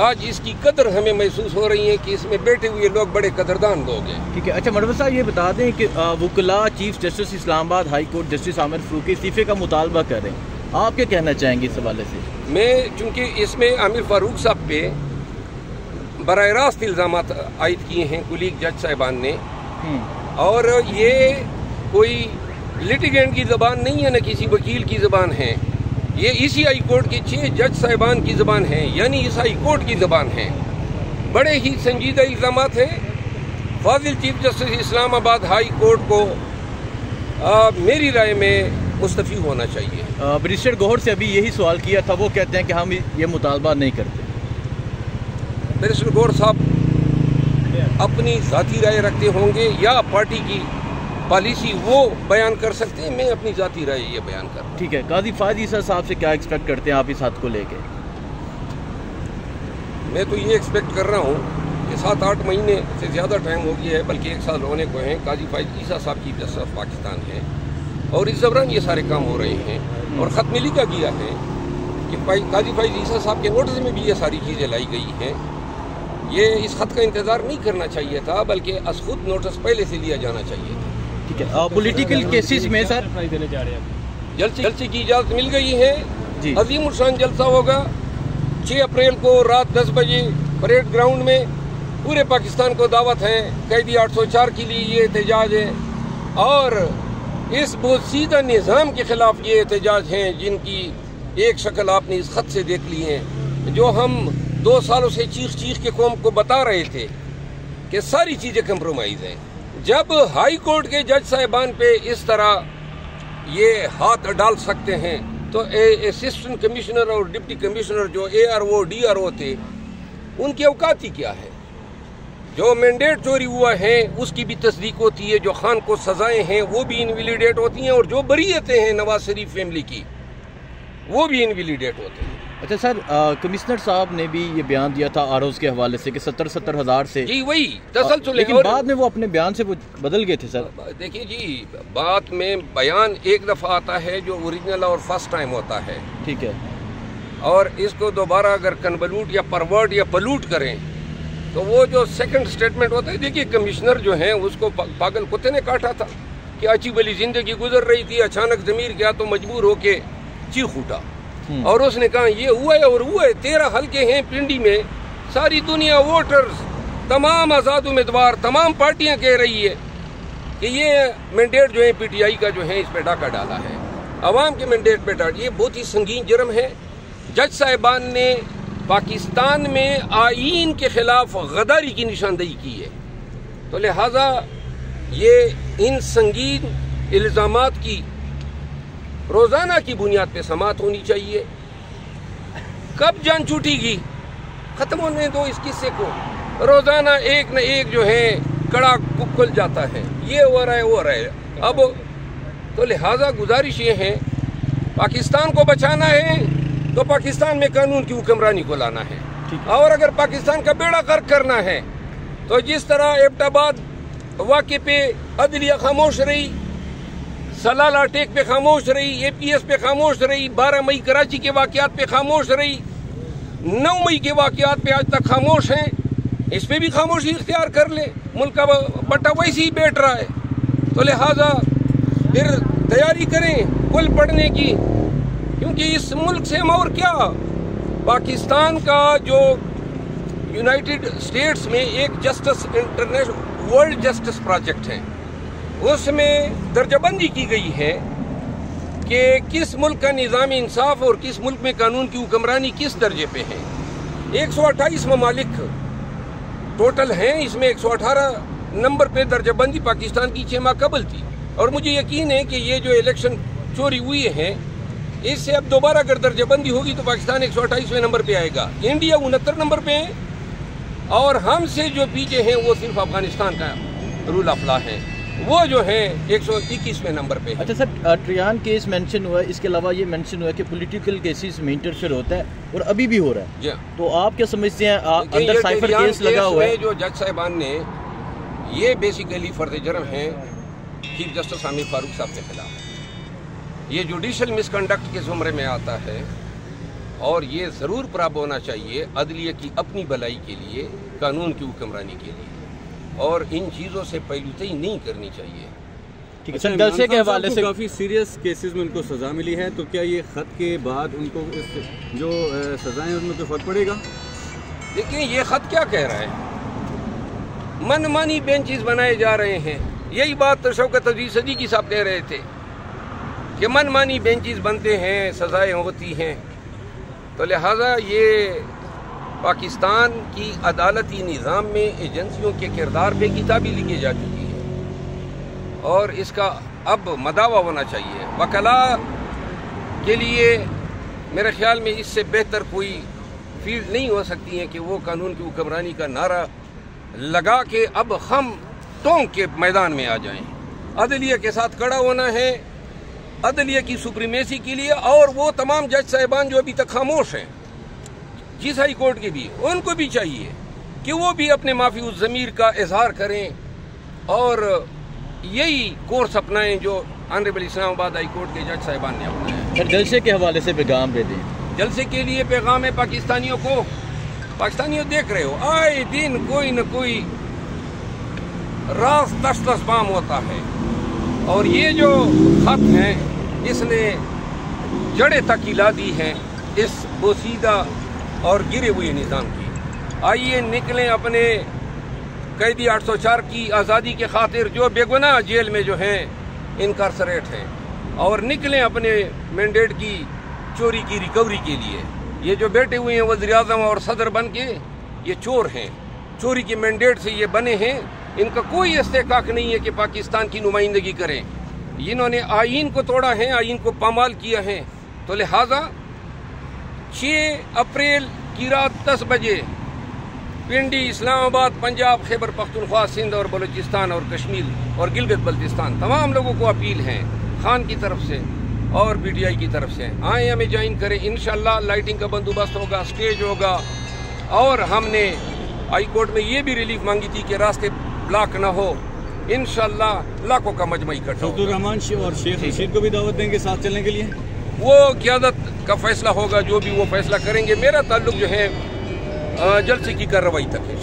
آج اس کی قدر ہمیں محسوس ہو رہی ہے کہ اس میں بیٹھے ہوئے لوگ بڑے قدردان لوگ ہیں. ٹھیک ہے. اچھا مروت صاحب یہ بتا دیں کہ وکلاء چیف جسٹس اسلام آباد ہائی کورٹ جسٹس عامر فاروقی استعفے کا مطالبہ کر رہے ہیں, آپ کیا کہنا چاہیں گے اس حوالے سے؟ میں چونکہ اس میں عامر فاروق صاحب پہ براہ راست الزامات عائد کیے ہیں کولیگ جج صاحبان نے, اور یہ کوئی لٹیگنٹ کی زبان نہیں ہے نہ کسی وکیل کی زبان ہے, یہ اسی ہائی کورٹ کے 6 جج صاحبان کی زبان ہے, یعنی اس ہائی کورٹ کی زبان ہے. بڑے ہی سنجیدہ الزامات ہیں. فاضل چیف جسٹس اسلام آباد ہائی کورٹ کو میری رائے میں مستعفی ہونا چاہیے. بیرسٹر گوہر سے ابھی یہی سوال کیا تھا, وہ کہتے ہیں کہ ہم یہ مطالبہ نہیں کرتے. بیرسٹر گوہر صاحب اپنی ذاتی رائے رکھتے ہوں گے یا پارٹی کی پالیسی وہ بیان کر سکتے ہیں, میں اپنی ذاتی رائے یہ بیان کر رہا ہوں. ٹھیک ہے. قاضی فائز عیسیٰ صاحب سے کیا ایکسپیکٹ کرتے ہیں آپ اس حد کو لے کے؟ میں تو یہ ایکسپیکٹ کر رہا ہوں کہ 7-8 مہینے سے زیادہ ٹائم ہو گیا ہے, بلکہ 1 سال ہونے کو ہیں. قاضی فائز عیسیٰ صاحب چیف جسٹس آف پاکستان ہے اور اس دوران یہ سارے کام ہو رہے ہیں, اور خط میں لکھا گیا ہے کہ قاضی فائز عیسیٰ صاحب کے نوٹس میں بھی یہ ساری چیزیں لائی گئی ہیں. یہ اس خط کا انتظار نہیں کرنا چاہیے تھا, بلکہ از خود نوٹس پہلے سے لیا جانا چاہیے تھا. ٹھیک ہے. پولیٹیکل کیسز میں سر جلسے کی اجازت مل گئی ہے. جی. عظیم الشان جلسہ ہوگا 6 اپریل کو رات 10 بجے پریڈ گراؤنڈ میں. پورے پاکستان کو دعوت ہے. قیدی 804 کے لیے یہ احتجاج ہے, اور اس بہت سیدھا نظام کے خلاف یہ احتجاج ہیں جن کی ایک شکل آپ نے اس خط سے دیکھ لی ہے, جو ہم 2 سالوں سے چیخ کے قوم کو بتا رہے تھے کہ ساری چیزیں کمپرومائز ہیں. جب ہائی کورٹ کے جج صاحبان پہ اس طرح یہ ہاتھ ڈال سکتے ہیں تو اسسٹنٹ کمشنر اور ڈپٹی کمشنر جو ARO DRO تھے, ان کی اوقات ہی کیا ہے؟ جو مینڈیٹ چوری ہوا ہے اس کی بھی تصدیق ہوتی ہے, جو خان کو سزائیں ہیں وہ بھی انویلیڈیٹ ہوتی ہیں, اور جو بریتیں ہیں نواز شریف فیملی کی وہ بھی انویلیڈیٹ ہوتے ہیں. اچھا سر, کمشنر صاحب نے بھی یہ بیان دیا تھا آروز کے حوالے سے کہ 70 ہزار سے, جی وہی تسلسل, لیکن بعد میں وہ اپنے بیان سے وہ بدل گئے تھے سر. دیکھیے جی, بات میں بیان ایک دفعہ آتا ہے جو اوریجنل اور فرسٹ ٹائم ہوتا ہے. ٹھیک ہے. اور اس کو دوبارہ اگر کنولوٹ یا پرورٹ یا پلوٹ کریں تو وہ جو سیکنڈ سٹیٹمنٹ ہوتا ہے, دیکھیے کمشنر جو ہیں اس کو پاگل کتے نے کاٹا تھا کہ اچھی بلی زندگی گزر رہی تھی, اچانک ضمیر گیا تو مجبور ہو کے چیخ اٹھا, اور اس نے کہا یہ ہوا ہے اور ہوا ہے. 13 حلقے ہیں پنڈی میں, ساری دنیا ووٹرز, تمام آزاد امیدوار, تمام پارٹیاں کہہ رہی ہے کہ یہ مینڈیٹ جو ہے PTI کا جو ہے اس پہ ڈاکہ ڈالا ہے, عوام کے مینڈیٹ پہ ڈالا. یہ بہت ہی سنگین جرم ہے. جج صاحبان نے پاکستان میں آئین کے خلاف غداری کی نشاندہی کی ہے, تو لہٰذا یہ ان سنگین الزامات کی روزانہ کی بنیاد پہ سماعت ہونی چاہیے. کب جان چھوٹے گی؟ ختم ہونے دو اس قصے کو. روزانہ ایک نہ ایک جو ہے کڑا کھل جاتا ہے, یہ ہو رہا ہے وہ ہو رہا ہے. اب تو لہٰذا گزارش یہ ہے, پاکستان کو بچانا ہے تو پاکستان میں قانون کی حکمرانی کو لانا ہے, اور اگر پاکستان کا بیڑا غرق کرنا ہے تو جس طرح ایبٹ آباد واقعے پہ عدلیہ خاموش رہی, سلالہ ٹیک پہ خاموش رہی, APS پہ خاموش رہی, 12 مئی کراچی کے واقعات پہ خاموش رہی, 9 مئی کے واقعات پہ آج تک خاموش ہیں, اس پہ بھی خاموشی اختیار کر لے. ملک کا بٹا ویسے ہی بیٹھ رہا ہے, تو لہٰذا پھر تیاری کریں کل پڑھنے کی, کیونکہ اس ملک سے ہم اور کیا. پاکستان کا جو یونائٹڈ اسٹیٹس میں ایک justice international world justice project ہے, اس میں درجہ بندی کی گئی ہے کہ کس ملک کا نظام انصاف اور کس ملک میں قانون کی حکمرانی کس درجے پہ ہے. 128 ممالک ٹوٹل ہیں, اس میں 118 نمبر پہ درجہ بندی پاکستان کی 6 ماہ قبل تھی, اور مجھے یقین ہے کہ یہ جو الیکشن چوری ہوئی ہیں اس سے اب دوبارہ اگر درجہ بندی ہوگی تو پاکستان 128ویں نمبر پہ آئے گا. انڈیا 69 نمبر پہ ہے, اور ہم سے جو پیچھے ہیں وہ صرف افغانستان کا رول آف لا ہے, وہ جو ہیں 121ویں نمبر پہ. اچھا سر, ٹریان کیس مینشن ہوا ہے, اس کے علاوہ یہ مینشن ہوا ہے کہ پولیٹیکل کیسز میں انٹرفیئر ہوتا ہے اور ابھی بھی ہو رہا ہے. جی, تو آپ کیا سمجھتے ہیں اندر سائفر کیس لگا ہوا ہے جو جج صاحبان نے, یہ بیسیکلی فرد جرم ہیں چیف جسٹس عامر فاروق صاحب کے خلاف. یہ جوڈیشل مس کنڈکٹ کے زمرے میں آتا ہے, اور یہ ضرور پراب ہونا چاہیے عدلیہ کی اپنی بھلائی کے لیے، قانون کی حکمرانی کے لیے، اور ان چیزوں سے پہلوتئی نہیں کرنی چاہیے۔ جلسے کے حوالے سے کافی سیریس کیسز میں ان کو سزا ملی ہے، تو کیا یہ خط کے بعد ان کو جو سزائیں ان میں کوئی فرق پڑے گا؟ دیکھیں یہ خط کیا کہہ رہا ہے، من مانی بینچز بنائے جا رہے ہیں۔ یہی بات شوکت عزیز صدیقی صاحب کہہ رہے تھے کہ من مانی بینچز بنتے ہیں، سزائیں ہوتی ہیں، تو لہٰذا یہ پاکستان کی عدالتی نظام میں ایجنسیوں کے کردار پہ کتابی لکھی جا چکی ہے، اور اس کا اب مداوع ہونا چاہیے۔ وکلاء کے لیے میرے خیال میں اس سے بہتر کوئی فیلڈ نہیں ہو سکتی ہے کہ وہ قانون کی حکمرانی کا نعرہ لگا کے اب ہم ٹونک کے میدان میں آ جائیں۔ عدلیہ کے ساتھ کھڑا ہونا ہے، عدلیہ کی سپریمیسی کے لیے، اور وہ تمام جج صاحبان جو ابھی تک خاموش ہیں جس ہائی کورٹ کے بھی، ان کو بھی چاہیے کہ وہ بھی اپنے معافی الضمیر کا اظہار کریں اور یہی کورس اپنائیں جو آنریبل اسلام آباد ہائی کورٹ کے جج صاحبان نے اپنایا۔ جلسے کے حوالے سے پیغام بھی دیں۔ جلسے کے لیے پیغام ہے پاکستانیوں کو، پاکستانیوں دیکھ رہے ہو آئے دن کوئی نہ کوئی راز تشخیص پام ہوتا ہے، اور یہ جو خط ہیں اس نے جڑیں تک ہلا دی ہیں اس بوسیدہ اور گرے ہوئے نظام کی۔ آئیے نکلیں اپنے قیدی 804 کی آزادی کے خاطر جو بے گناہ جیل میں جو ہیں انکارسریٹ ہیں، اور نکلیں اپنے مینڈیٹ کی چوری کی ریکوری کے لیے۔ یہ جو بیٹھے ہوئے ہیں وزیر اعظم اور صدر بن کے، یہ چور ہیں، چوری کے مینڈیٹ سے یہ بنے ہیں، ان کا کوئی استحقاق نہیں ہے کہ پاکستان کی نمائندگی کریں۔ انہوں نے آئین کو توڑا ہے، آئین کو پامال کیا ہے، تو لہٰذا 6 اپریل کی رات 10 بجے پنڈی، اسلام آباد، پنجاب، خیبر پختونخوا، سندھ اور بلوچستان اور کشمیر اور گلگت بلتستان تمام لوگوں کو اپیل ہے، خان کی طرف سے اور پی ٹی آئی کی طرف سے، آئیں ہمیں جوائن کریں۔ انشاءاللہ لائٹنگ کا بندوبست ہوگا، اسٹیج ہوگا، اور ہم نے ہائی کورٹ میں یہ بھی ریلیف مانگی تھی کہ راستے بلاک نہ ہو۔ انشاءاللہ لاکھوں کا مجمع اکٹھا ہوگا۔ عبدالرحمان اور شیخ رشید کو بھی دعوت دیں گے ساتھ چلنے کے لیے؟ وہ قیادت کا فیصلہ ہوگا، جو بھی وہ فیصلہ کریں گے۔ میرا تعلق جو ہے جلسے کی کارروائی تک ہے۔